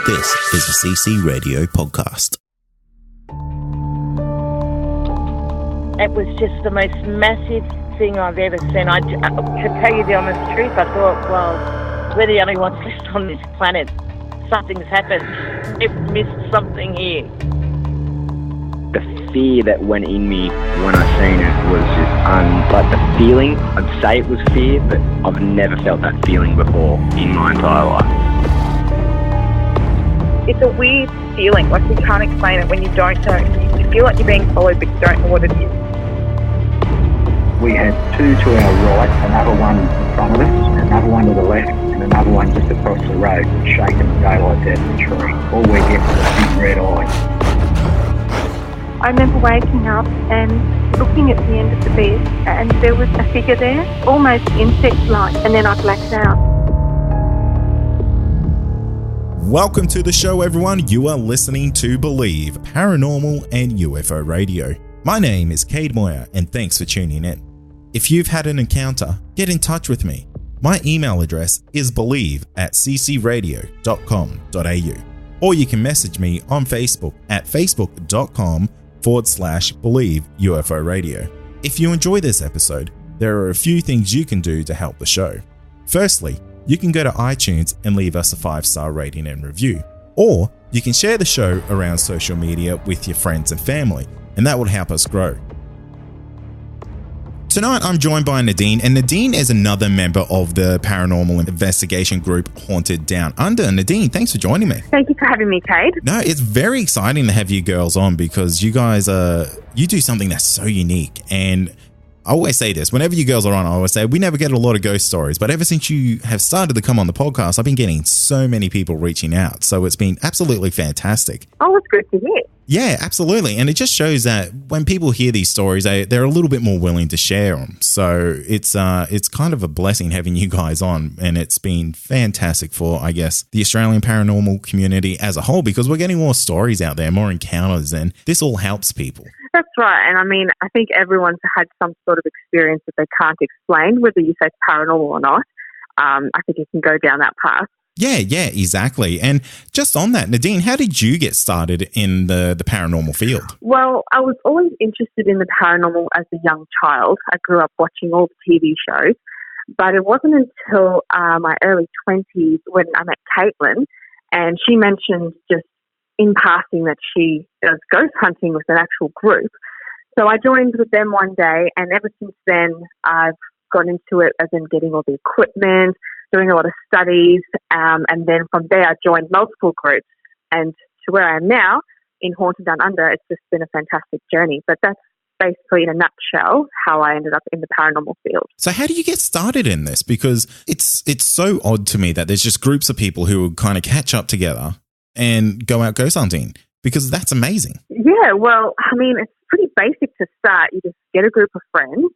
This is a CC Radio podcast. It was just the most massive thing I've ever seen. To tell you the honest truth, I thought, well, we're the only ones left on this planet. Something's happened. We've missed something here. The fear that went in me when I seen it was just like the feeling. I'd say it was fear, but I've never felt that feeling before in my entire life. It's a weird feeling, like you can't explain it when you don't know. You feel like you're being followed, but you don't know what it is. We had two to our right, another one in front of us, another one to the left, and another one just across the road, shaking the daylight out of the tree. All we get was a big red eye. I remember waking up and looking at the end of the bed, and there was a figure there, almost insect-like, and then I blacked out. Welcome to the show, everyone. You are listening to Believe, Paranormal and UFO Radio. My name is Cade Moyer, and thanks for tuning in. If you've had an encounter, get in touch with me. My email address is believe@ccradio.com.au, or you can message me on Facebook at facebook.com/Believe UFO Radio. If you enjoy this episode, there are a few things you can do to help the show. Firstly, you can go to iTunes and leave us a 5-star rating and review, or you can share the show around social media with your friends and family, and that will help us grow. Tonight, I'm joined by Nadine, and Nadine is another member of the paranormal investigation group Haunted Down Under. Nadine, thanks for joining me. Thank you for having me, Cade. No, it's very exciting to have you girls on because you guys you do something that's so unique. And I always say this, whenever you girls are on, I always say we never get a lot of ghost stories, but ever since you have started to come on the podcast, I've been getting so many people reaching out. So it's been absolutely fantastic. Oh, it's good to hear. Yeah, absolutely. And it just shows that when people hear these stories, they're a little bit more willing to share them. So it's kind of a blessing having you guys on. And it's been fantastic for, I guess, the Australian paranormal community as a whole, because we're getting more stories out there, more encounters, and this all helps people. That's right. And I mean, I think everyone's had some sort of experience that they can't explain, whether you say it's paranormal or not. I think you can go down that path. Yeah, exactly. And just on that, Nadine, how did you get started in the paranormal field? Well, I was always interested in the paranormal as a young child. I grew up watching all the TV shows, but it wasn't until my early 20s when I met Caitlin, and she mentioned just in passing that she does ghost hunting with an actual group. So I joined with them one day, and ever since then, I've got into it as in getting all the equipment, doing a lot of studies, and then from there I joined multiple groups, and to where I am now in Haunted Down Under, it's just been a fantastic journey. But that's basically in a nutshell how I ended up in the paranormal field. So how do you get started in this? Because it's so odd to me that there's just groups of people who will kind of catch up together and go out ghost hunting, because that's amazing. Yeah, well, I mean, it's pretty basic to start. You just get a group of friends.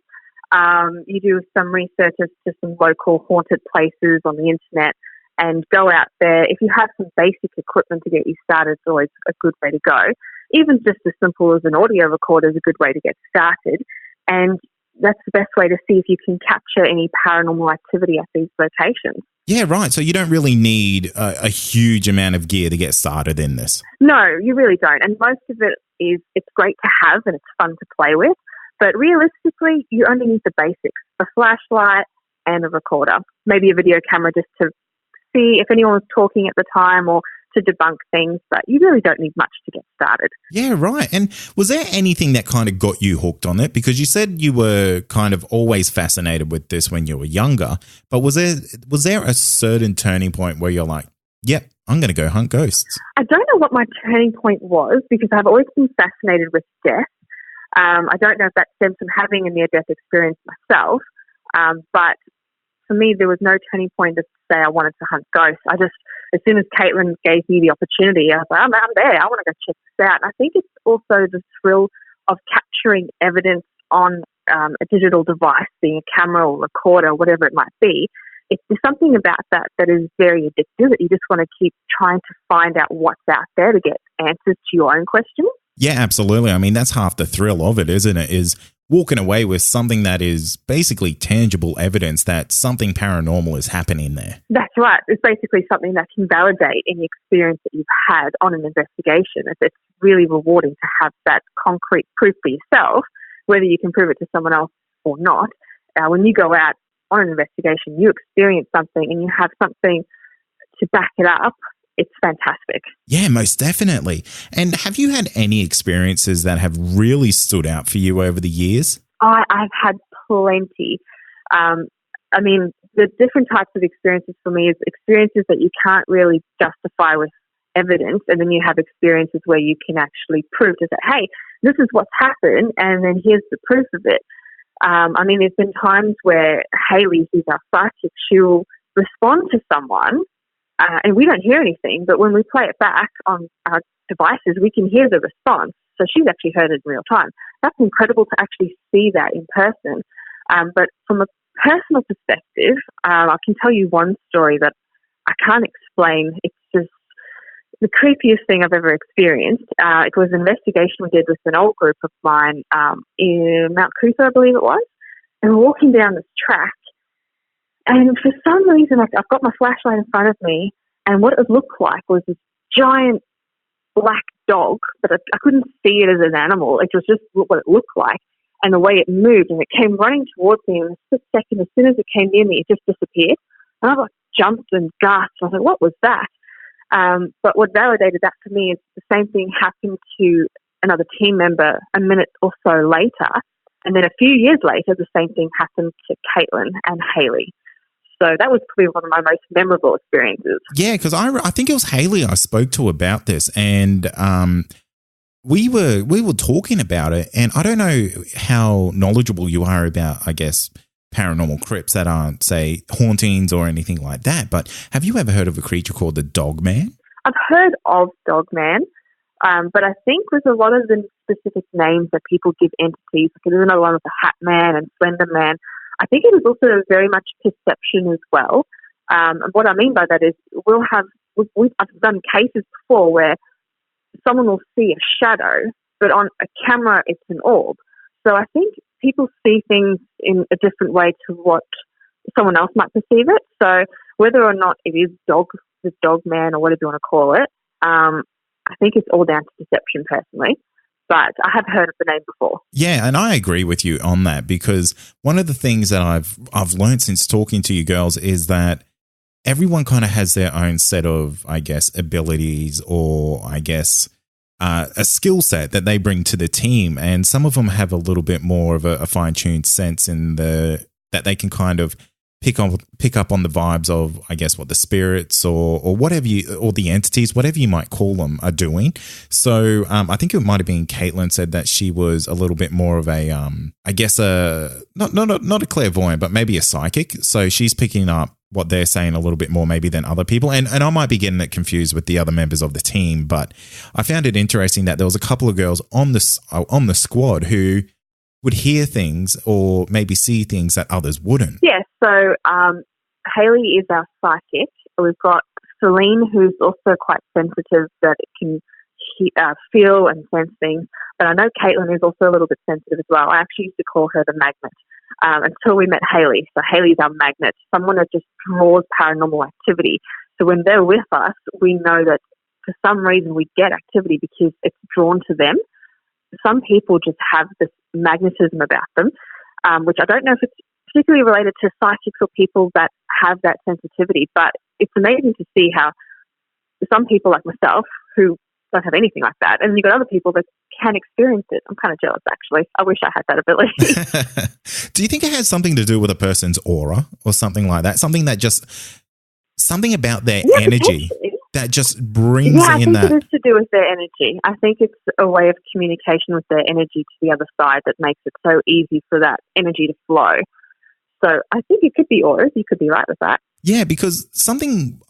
You do some research as to some local haunted places on the internet and go out there. If you have some basic equipment to get you started, it's always a good way to go. Even just as simple as an audio recorder is a good way to get started. And that's the best way to see if you can capture any paranormal activity at these locations. Yeah, right. So you don't really need a huge amount of gear to get started in this. No, you really don't. And most of it it's great to have and it's fun to play with. But realistically, you only need the basics, a flashlight and a recorder, maybe a video camera just to see if anyone was talking at the time or to debunk things, but you really don't need much to get started. Yeah, right. And was there anything that kind of got you hooked on it? Because you said you were kind of always fascinated with this when you were younger, but was there a certain turning point where you're like, yep, I'm going to go hunt ghosts? I don't know what my turning point was, because I've always been fascinated with death. I don't know if that stems from having a near-death experience myself, but for me, there was no turning point to say I wanted to hunt ghosts. As soon as Caitlin gave me the opportunity, I was like, I'm there. I want to go check this out. And I think it's also the thrill of capturing evidence on a digital device, being a camera or recorder, whatever it might be. There's something about that is very addictive, that you just want to keep trying to find out what's out there to get answers to your own questions. Yeah, absolutely. I mean, that's half the thrill of it, isn't it? Is walking away with something that is basically tangible evidence that something paranormal is happening there. That's right. It's basically something that can validate any experience that you've had on an investigation. It's really rewarding to have that concrete proof for yourself, whether you can prove it to someone else or not. When you go out on an investigation, you experience something and you have something to back it up. It's fantastic. Yeah, most definitely. And have you had any experiences that have really stood out for you over the years? I've had plenty. I mean, the different types of experiences for me is experiences that you can't really justify with evidence, and then you have experiences where you can actually prove to say, hey, this is what's happened, and then here's the proof of it. I mean, there's been times where Hayley, who's our psychic, she'll respond to someone, and we don't hear anything, but when we play it back on our devices, we can hear the response. So she's actually heard it in real time. That's incredible to actually see that in person. But from a personal perspective, I can tell you one story that I can't explain. It's just the creepiest thing I've ever experienced. It was an investigation we did with an old group of mine in Mount Coot-tha, I believe it was. And we're walking down this track, and for some reason, I've got my flashlight in front of me, and what it looked like was this giant black dog, but I couldn't see it as an animal. It was just what it looked like, and the way it moved, and it came running towards me in a split second. As soon as it came near me, it just disappeared. And I jumped and gasped. I was like, what was that? But what validated that for me is the same thing happened to another team member a minute or so later. And then a few years later, the same thing happened to Caitlin and Hayley. So that was probably one of my most memorable experiences. Yeah, because I think it was Hayley I spoke to about this, and we were talking about it, and I don't know how knowledgeable you are about, I guess, paranormal crypts that aren't, say, hauntings or anything like that, but have you ever heard of a creature called the Dogman? I've heard of Dogman, but I think with a lot of the specific names that people give entities, like there's another one with the Hat Man and Slender Man, I think it is also very much perception as well. And what I mean by that is I've done cases before where someone will see a shadow, but on a camera it's an orb. So I think people see things in a different way to what someone else might perceive it. So whether or not it is the Dogman or whatever you want to call it, I think it's all down to perception personally. But I have heard of the name before. Yeah, and I agree with you on that, because one of the things that I've learned since talking to you girls is that everyone kind of has their own set of, I guess, abilities, or I guess a skill set that they bring to the team, and some of them have a little bit more of a fine-tuned sense in that they can kind of pick up on the vibes of, I guess, what the spirits or whatever or the entities, whatever you might call them, are doing. So I think it might have been Caitlin said that she was a little bit more of a, I guess, not a clairvoyant, but maybe a psychic. So she's picking up what they're saying a little bit more maybe than other people. And I might be getting it confused with the other members of the team, but I found it interesting that there was a couple of girls on the squad who would hear things or maybe see things that others wouldn't. Yes, so Hayley is our psychic. We've got Celine, who's also quite sensitive, that it can feel and sense things. But I know Caitlin is also a little bit sensitive as well. I actually used to call her the magnet until we met Hayley. So Hayley's our magnet, someone that just draws paranormal activity. So when they're with us, we know that for some reason we get activity because it's drawn to them. Some people just have this magnetism about them, which I don't know if it's particularly related to psychics or people that have that sensitivity, but it's amazing to see how some people like myself who don't have anything like that, and you've got other people that can experience it. I'm kind of jealous, actually. I wish I had that ability. Do you think it has something to do with a person's aura or something like that? Something about their energy that just brings in that. I think it is to do with their energy. I think it's a way of communication with their energy to the other side that makes it so easy for that energy to flow. So I think it could be auras. You could be right with that. Yeah, because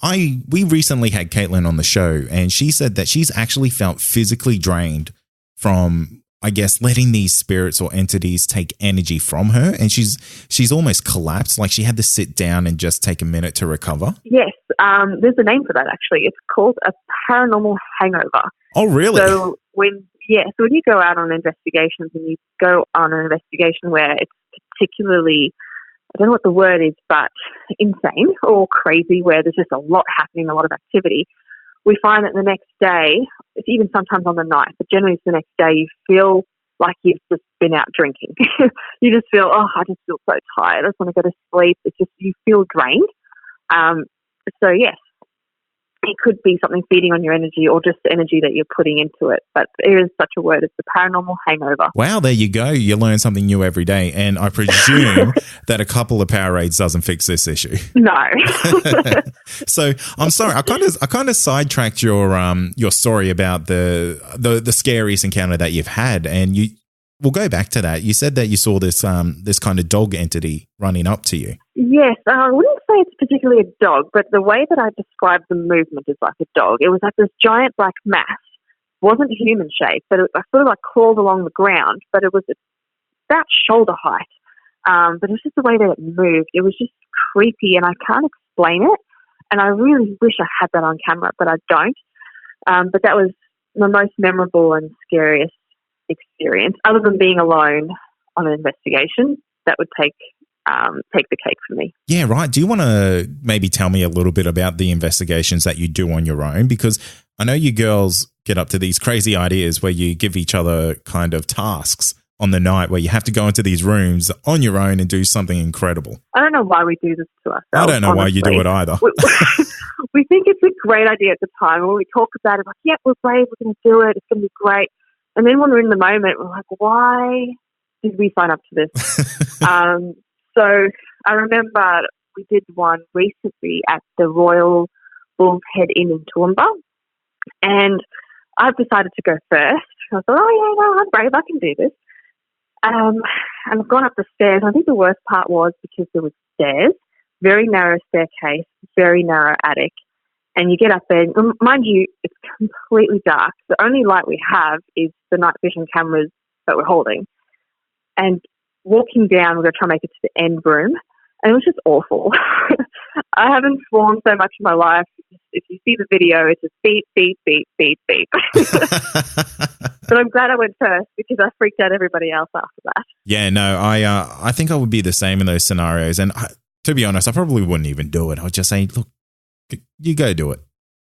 we recently had Caitlin on the show, and she said that she's actually felt physically drained from, I guess, letting these spirits or entities take energy from her, and she's almost collapsed. Like she had to sit down and just take a minute to recover. Yes, there's a name for that actually. It's called a paranormal hangover. Oh, really? So when yeah, so when you go out on investigations and you go on an investigation where it's particularly, I don't know what the word is, but insane or crazy, where there's just a lot happening, a lot of activity, we find that the next day, it's even sometimes on the night, but generally it's the next day, you feel like you've just been out drinking. You just feel, I just feel so tired. I just want to go to sleep. It's just, you feel drained. So yes, it could be something feeding on your energy or just the energy that you're putting into it. But there is such a word as the paranormal hangover. Wow, there you go. You learn something new every day. And I presume that a couple of Powerades doesn't fix this issue. No. So I'm sorry, I kind of sidetracked your story about the scariest encounter that you've had, and we'll go back to that. You said that you saw this kind of dog entity running up to you. Yes, I wouldn't say it's particularly a dog, but the way that I described the movement is like a dog. It was like this giant black mass. It wasn't human shaped, but I sort of like crawled along the ground, but it was about shoulder height. But it was just the way that it moved. It was just creepy, and I can't explain it. And I really wish I had that on camera, but I don't. But that was the most memorable and scariest experience, other than being alone on an investigation. That would take the cake for me. Yeah, right. Do you want to maybe tell me a little bit about the investigations that you do on your own? Because I know you girls get up to these crazy ideas where you give each other kind of tasks on the night where you have to go into these rooms on your own and do something incredible. I don't know why we do this to ourselves. I don't know honestly. why you do it either. We think it's a great idea at the time. When we talk about it, like, yeah, we're brave, we're going to do it, it's going to be great. And then when we're in the moment, we're like, why did we sign up to this? So I remember we did one recently at the Royal Bull's Head Inn in Toowoomba, and I've decided to go first. I thought, I'm brave, I can do this. And I've gone up the stairs. I think the worst part was because there was stairs, very narrow staircase, very narrow attic, and you get up there. And mind you, it's completely dark. The only light we have is the night vision cameras that we're holding. And walking down, we're going to try and make it to the end room, and it was just awful. I haven't fallen so much in my life. If you see the video, it's just beep, beep, beep, beep, beep. But I'm glad I went first because I freaked out everybody else after that. Yeah, no, I think I would be the same in those scenarios. And to be honest, I probably wouldn't even do it. I'd just say, look, you go do it.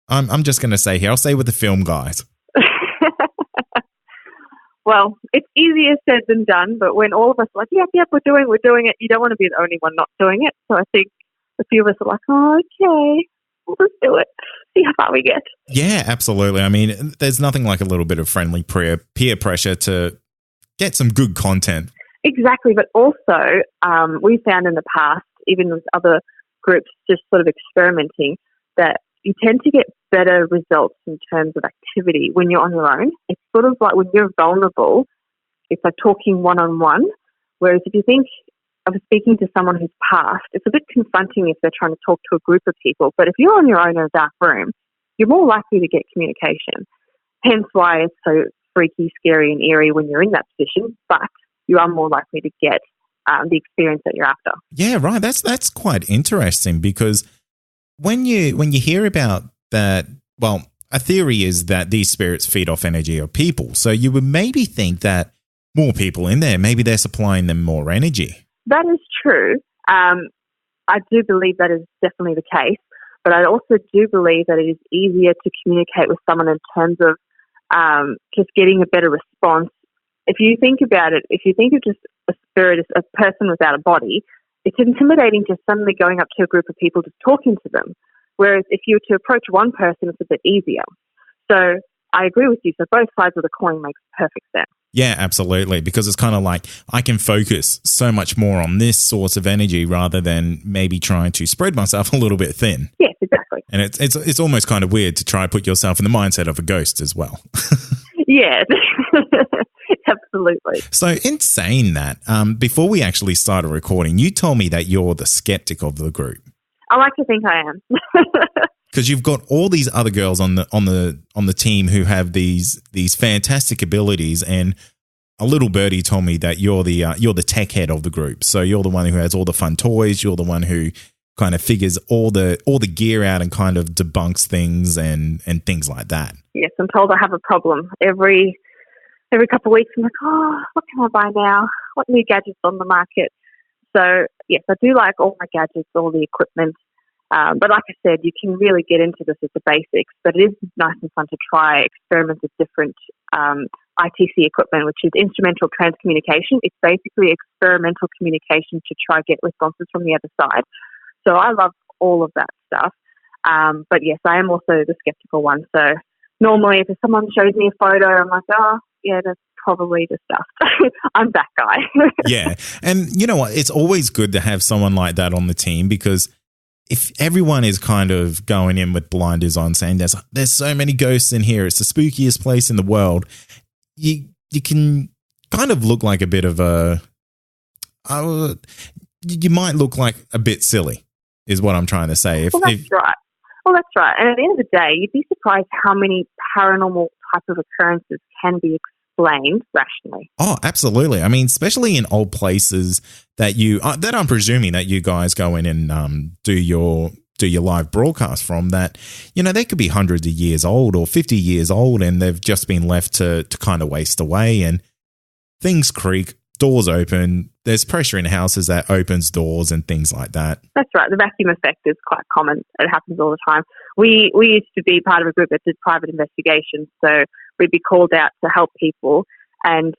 I'm just going to say here, I'll stay with the film guys. Well, it's easier said than done, but when all of us are like, yep, we're doing it, you don't want to be the only one not doing it. So I think a few of us are like, oh, okay, we'll just do it, see how far we get. Yeah, absolutely. I mean, there's nothing like a little bit of friendly peer pressure to get some good content. Exactly, but also we found in the past, even with other groups just sort of experimenting, that you tend to get better results in terms of activity when you're on your own. It's sort of like when you're vulnerable, it's like talking one-on-one, whereas if you think of speaking to someone who's passed, it's a bit confronting if they're trying to talk to a group of people. But if you're on your own in a dark room, you're more likely to get communication. Hence why it's so freaky, scary and eerie when you're in that position, but you are more likely to get the experience that you're after. Yeah, right. That's quite interesting because when you hear about that, well, a theory is that these spirits feed off energy of people. So you would maybe think that more people in there, maybe they're supplying them more energy. That is true. I do believe that is definitely the case, but I also do believe that it is easier to communicate with someone in terms of just getting a better response. If you think about it, if you think of just a spirit as a person without a body, it's intimidating just suddenly going up to a group of people just talking to them. Whereas if you were to approach one person, it's a bit easier. So I agree with you. So both sides of the coin makes perfect sense. Yeah, absolutely. Because it's kind of like I can focus so much more on this source of energy rather than maybe trying to spread myself a little bit thin. Yes, exactly. And it's almost kind of weird to try and put yourself in the mindset of a ghost as well. Yeah, absolutely. So in saying that, before we actually started recording, you told me that you're the skeptic of the group. I like to think I am. Because you've got all these other girls on the team who have these fantastic abilities, and a little birdie told me that you're the tech head of the group. So you're the one who has all the fun toys. You're the one who kind of figures all the gear out and kind of debunks things and things like that. Yes, I'm told I have a problem. Every every couple of weeks I'm like, oh, what can I buy now? What new gadgets on the market? So, yes, I do like all my gadgets, all the equipment. But like I said, you can really get into this with the basics, but it is nice and fun to try experiment with different ITC equipment, which is instrumental transcommunication. It's basically experimental communication to try get responses from the other side. So I love all of that stuff. But yes, I am also the skeptical one. So normally if someone shows me a photo, I'm like, oh, yeah, that's probably the stuff. I'm that guy. Yeah. And you know what? It's always good to have someone like that on the team, because if everyone is kind of going in with blinders on saying there's so many ghosts in here, it's the spookiest place in the world, you can kind of look like a bit of you might look like a bit silly, is what I'm trying to say. Right. Well, that's right. And at the end of the day, you'd be surprised how many paranormal type of occurrences can be explained rationally. Oh, absolutely. I mean, especially in old places that that I'm presuming that you guys go in and do your live broadcast from, that, you know, they could be hundreds of years old or 50 years old, and they've just been left to kind of waste away, and things creak, doors open, there's pressure in houses that opens doors and things like that. That's right. The vacuum effect is quite common. It happens all the time. We used to be part of a group that did private investigations, so we'd be called out to help people. And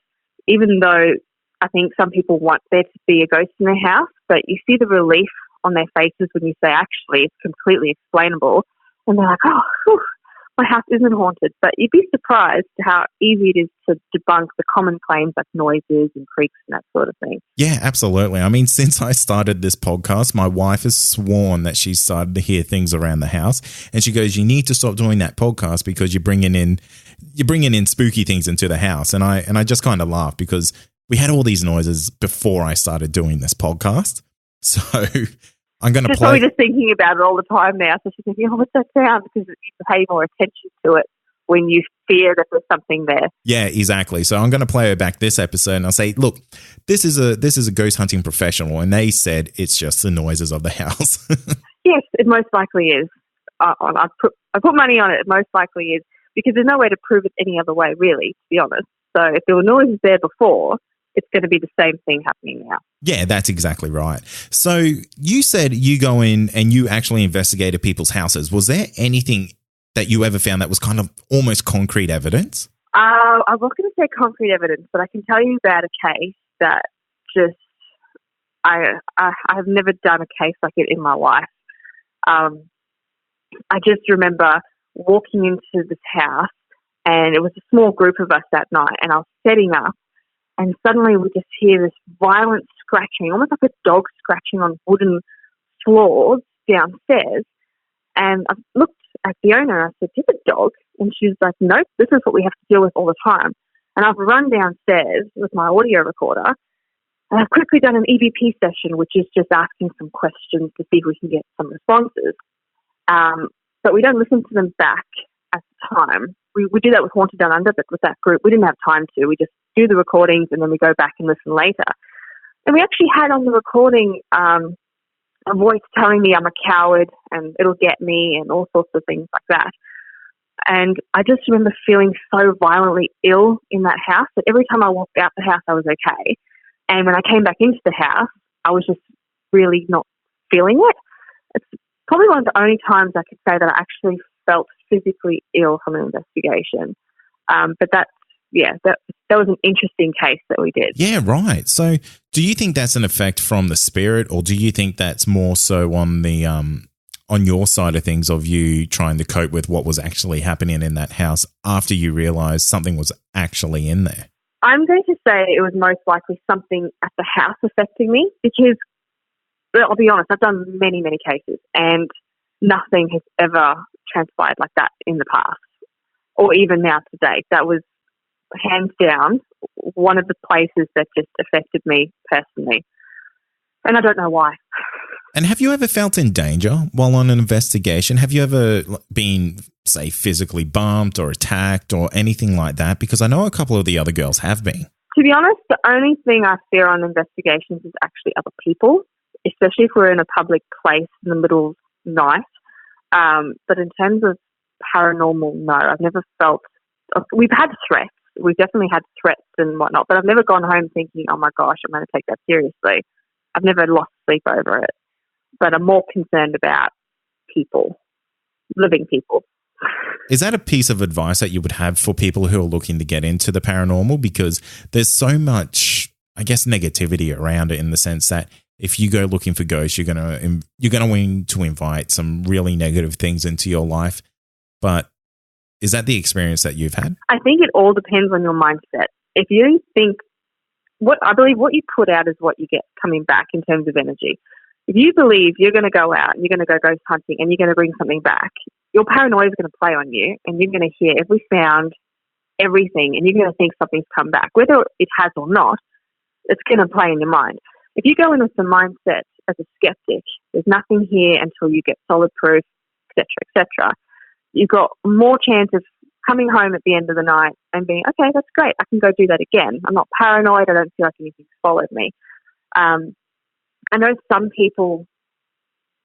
even though I think some people want there to be a ghost in their house, but you see the relief on their faces when you say, actually, it's completely explainable. And they're like, oh, whew, my house isn't haunted. But you'd be surprised how easy it is to debunk the common claims like noises and creaks and that sort of thing. Yeah, absolutely. I mean, since I started this podcast, my wife has sworn that she's started to hear things around the house. And she goes, you need to stop doing that podcast because you're bringing in spooky things into the house. And I just kind of laugh, because we had all these noises before I started doing this podcast. So I'm going to She's probably just thinking about it all the time now. So she's thinking, oh, what's that sound? Because you pay more attention to it when you fear that there's something there. Yeah, exactly. So I'm going to play her back this episode and I'll say, look, this is a ghost hunting professional, and they said it's just the noises of the house. Yes, it most likely is. I put money on it. It most likely is, because there's no way to prove it any other way, really, to be honest. So if there were noises there before, it's going to be the same thing happening now. Yeah, that's exactly right. So you said you go in and you actually investigated people's houses. Was there anything that you ever found that was kind of almost concrete evidence? I was going to say concrete evidence, but I can tell you about a case that just I have never done a case like it in my life. I just remember walking into this house, and it was a small group of us that night, and I was setting up, and suddenly we just hear this violent scratching, almost like a dog scratching on wooden floors downstairs. And I looked at the owner and I said, "Is it a dog?" And she was like, "Nope, this is what we have to deal with all the time." And I've run downstairs with my audio recorder, and I've quickly done an EVP session, which is just asking some questions to see if we can get some responses. But we don't listen to them back at the time. We do that with Haunted Down Under, but with that group, we didn't have time to. We just do the recordings and then we go back and listen later. And we actually had on the recording a voice telling me I'm a coward and it'll get me and all sorts of things like that. And I just remember feeling so violently ill in that house that every time I walked out the house, I was okay. And when I came back into the house, I was just really not feeling it. It's probably one of the only times I could say that I actually felt physically ill from an investigation. But that was an interesting case that we did. Yeah, right. So do you think that's an effect from the spirit, or do you think that's more so on the on your side of things, of you trying to cope with what was actually happening in that house after you realized something was actually in there? I'm going to say it was most likely something at the house affecting me, because I'll be honest, I've done many, many cases and nothing has ever transpired like that in the past or even now to date. That was hands down one of the places that just affected me personally. And I don't know why. And have you ever felt in danger while on an investigation? Have you ever been, say, physically bumped or attacked or anything like that? Because I know a couple of the other girls have been. To be honest, the only thing I fear on investigations is actually other people, especially if we're in a public place in the middle of the night. But in terms of paranormal, no, I've never felt... We've had threats, We've definitely had threats and whatnot, but I've never gone home thinking, oh my gosh, I'm going to take that seriously. I've never lost sleep over it, but I'm more concerned about people, living people. Is that a piece of advice that you would have for people who are looking to get into the paranormal? Because there's so much, I guess, negativity around it, in the sense that if you go looking for ghosts, you're going to invite some really negative things into your life. But is that the experience that you've had? I think it all depends on your mindset. If you think, I believe what you put out is what you get coming back in terms of energy. If you believe you're going to go out and you're going to go ghost hunting and you're going to bring something back, your paranoia is going to play on you, and you're going to hear every sound, everything, and you're going to think something's come back. Whether it has or not, it's going to play in your mind. If you go in with the mindset as a skeptic, there's nothing here until you get solid proof, etc., etc., you've got more chance of coming home at the end of the night and being, okay, that's great, I can go do that again. I'm not paranoid, I don't feel like anything's followed me. I know some people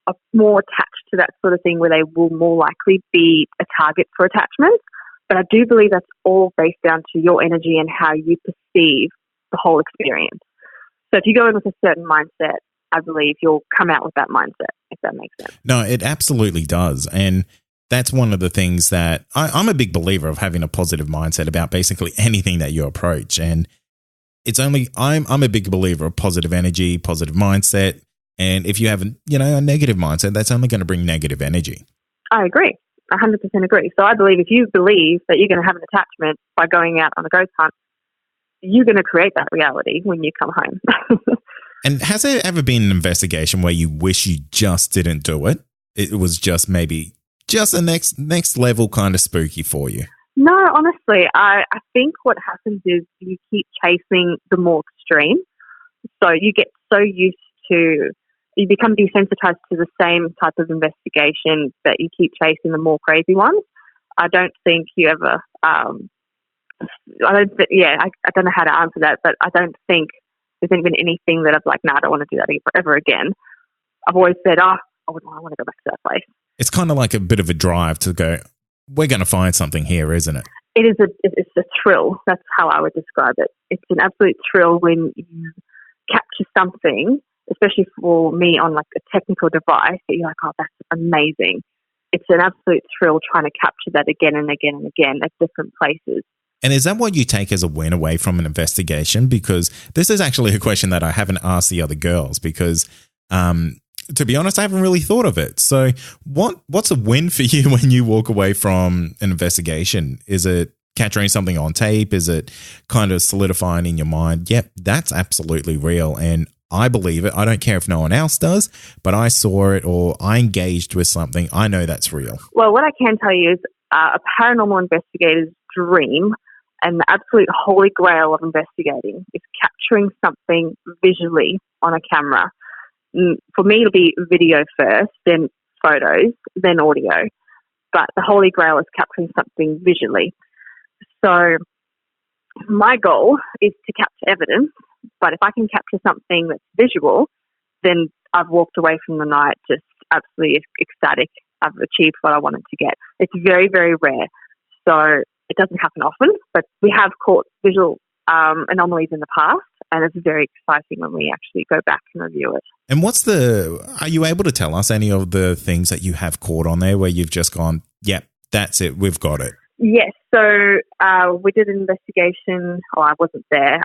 are more attached to that sort of thing where they will more likely be a target for attachment, but I do believe that's all based down to your energy and how you perceive the whole experience. So if you go in with a certain mindset, I believe you'll come out with that mindset, if that makes sense. No, it absolutely does. And that's one of the things that I'm a big believer of, having a positive mindset about basically anything that you approach. And I'm a big believer of positive energy, positive mindset. And if you have a negative mindset, that's only going to bring negative energy. I agree. 100% agree. So I believe if you believe that you're going to have an attachment by going out on a ghost hunt, you're going to create that reality when you come home. And has there ever been an investigation where you wish you just didn't do it? It was just maybe just a next level kind of spooky for you? No, honestly, I think what happens is you keep chasing the more extreme. So you get so used to, you become desensitized to the same type of investigation that you keep chasing the more crazy ones. I don't think you ever, I don't know how to answer that, but I don't think there's been anything that I've like, no, I don't want to do that ever again. I've always said, I want to go back to that place. It's kind of like a bit of a drive to go, we're going to find something here, isn't it? It's a thrill. That's how I would describe it. It's an absolute thrill when you capture something, especially for me on like a technical device, that you're like, oh, that's amazing. It's an absolute thrill trying to capture that again and again and again at different places. And is that what you take as a win away from an investigation? Because this is actually a question that I haven't asked the other girls, because to be honest, I haven't really thought of it. So what's a win for you when you walk away from an investigation? Is it capturing something on tape? Is it kind of solidifying in your mind, yep, that's absolutely real and I believe it. I don't care if no one else does, but I saw it or I engaged with something. I know that's real. Well, what I can tell you is a paranormal investigator's dream and the absolute holy grail of investigating is capturing something visually on a camera. For me, it'll be video first, then photos, then audio. But the holy grail is capturing something visually. So my goal is to capture evidence, but if I can capture something that's visual, then I've walked away from the night just absolutely ecstatic. I've achieved what I wanted to get. It's very, very rare. So it doesn't happen often, but we have caught visual anomalies in the past, and it's very exciting when we actually go back and review it. And are you able to tell us any of the things that you have caught on there where you've just gone, yep, that's it, we've got it? Yes. So we did an investigation. I wasn't there,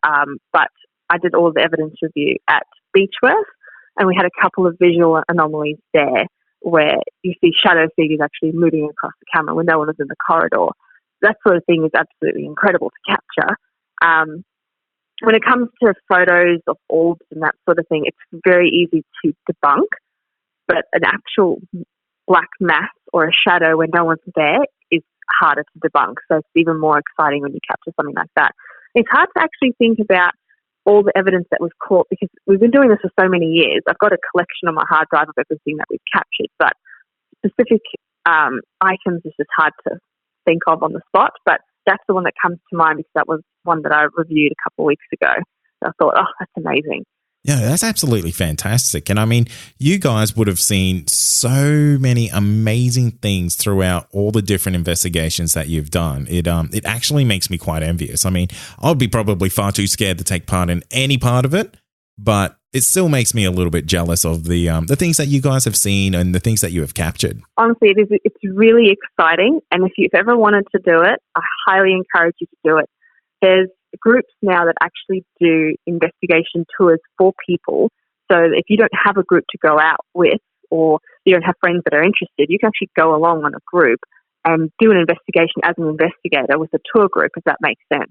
but I did all the evidence review at Beechworth, and we had a couple of visual anomalies there where you see shadow figures actually moving across the camera when no one was in the corridor. That sort of thing is absolutely incredible to capture. When it comes to photos of orbs and that sort of thing, it's very easy to debunk, but an actual black mass or a shadow when no one's there is harder to debunk. So it's even more exciting when you capture something like that. It's hard to actually think about all the evidence that was caught because we've been doing this for so many years. I've got a collection on my hard drive of everything that we've captured, but specific items is just hard to think of on the spot. But that's the one that comes to mind because that was one that I reviewed a couple of weeks ago. So I thought, oh, that's amazing. Yeah, that's absolutely fantastic. And I mean, you guys would have seen so many amazing things throughout all the different investigations that you've done. It actually makes me quite envious. I mean, I'd be probably far too scared to take part in any part of it, but it still makes me a little bit jealous of the things that you guys have seen and the things that you have captured. Honestly, it's really exciting. And if you've ever wanted to do it, I highly encourage you to do it. There's groups now that actually do investigation tours for people. So if you don't have a group to go out with, or you don't have friends that are interested, you can actually go along on a group and do an investigation as an investigator with a tour group, if that makes sense.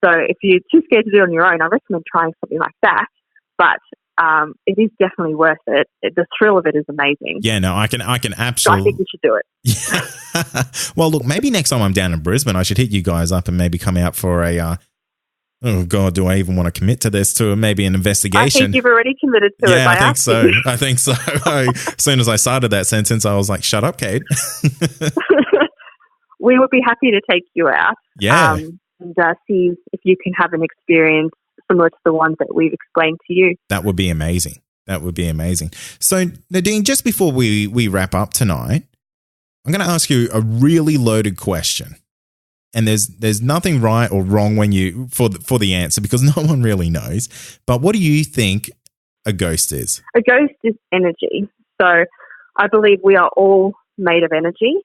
So if you're too scared to do it on your own, I recommend trying something like that. But it is definitely worth it. The thrill of it is amazing. Yeah, no, I can absolutely. So I think you should do it. Yeah. Well, look, maybe next time I'm down in Brisbane, I should hit you guys up and maybe come out for a. Oh God, do I even want to commit to this? To maybe an investigation? I think you've already committed to it. Yeah, I think so. As soon as I started that sentence, I was like, "Shut up, Kate." We would be happy to take you out. Yeah, and see if you can have an experience similar to the ones that we've explained to you. That would be amazing. That would be amazing. So, Nadine, just before we wrap up tonight, I'm going to ask you a really loaded question. And there's nothing right or wrong when you for the answer, because no one really knows. But what do you think a ghost is? A ghost is energy. So I believe we are all made of energy,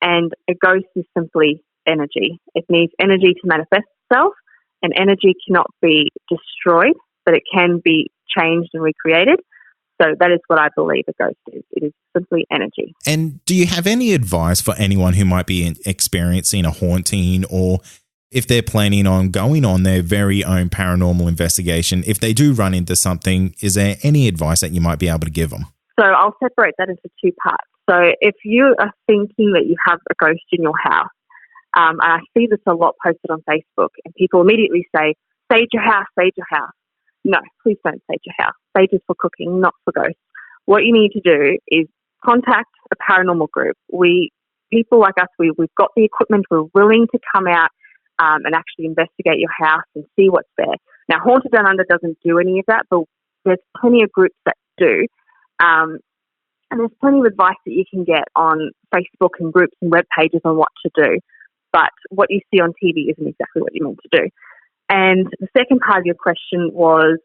and a ghost is simply energy. It needs energy to manifest itself, and energy cannot be destroyed, but it can be changed and recreated. So that is what I believe a ghost is. It is simply energy. And do you have any advice for anyone who might be experiencing a haunting, or if they're planning on going on their very own paranormal investigation, if they do run into something, is there any advice that you might be able to give them? So I'll separate that into two parts. So if you are thinking that you have a ghost in your house, and I see this a lot posted on Facebook, and people immediately say, sage your house, sage your house. No, please don't sage your house. Sage is for cooking, not for ghosts. What you need to do is contact a paranormal group. People like us, we've got the equipment. We're willing to come out and actually investigate your house and see what's there. Now, Haunted Down Under doesn't do any of that, but there's plenty of groups that do. And there's plenty of advice that you can get on Facebook and groups and web pages on what to do. But what you see on TV isn't exactly what you're meant to do. And the second part of your question was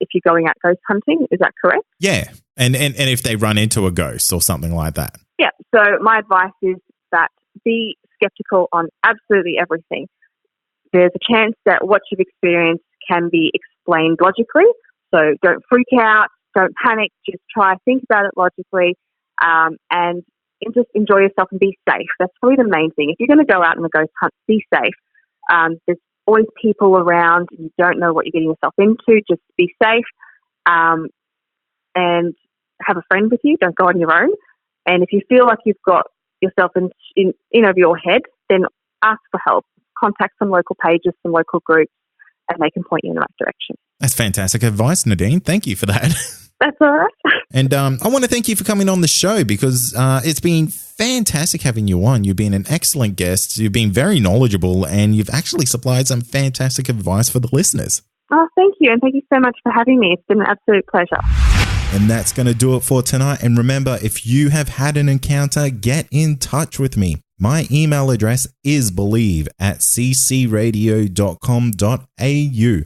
if you're going out ghost hunting, is that correct? Yeah, and if they run into a ghost or something like that. Yeah, so my advice is that be skeptical on absolutely everything. There's a chance that what you've experienced can be explained logically, so don't freak out, don't panic, just try to think about it logically, and just enjoy yourself and be safe. That's probably the main thing. If you're going to go out on a ghost hunt, be safe. There's always people around. You don't know what you're getting yourself into. Just be safe and have a friend with you. Don't go on your own. And if you feel like you've got yourself in over your head, then ask for help. Contact some local pages, some local groups, and they can point you in the right direction. That's fantastic advice, Nadine. Thank you for that. That's all right. And I want to thank you for coming on the show, because it's been fantastic having you on. You've been an excellent guest. You've been very knowledgeable, and you've actually supplied some fantastic advice for the listeners. Oh, thank you. And thank you so much for having me. It's been an absolute pleasure. And that's going to do it for tonight. And remember, if you have had an encounter, get in touch with me. My email address is believe@ccradio.com.au.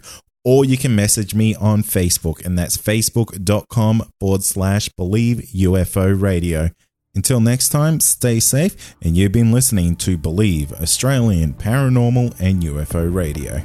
Or you can message me on Facebook, and that's facebook.com/Believe UFO Radio. Until next time, stay safe, and you've been listening to Believe Australian Paranormal and UFO Radio.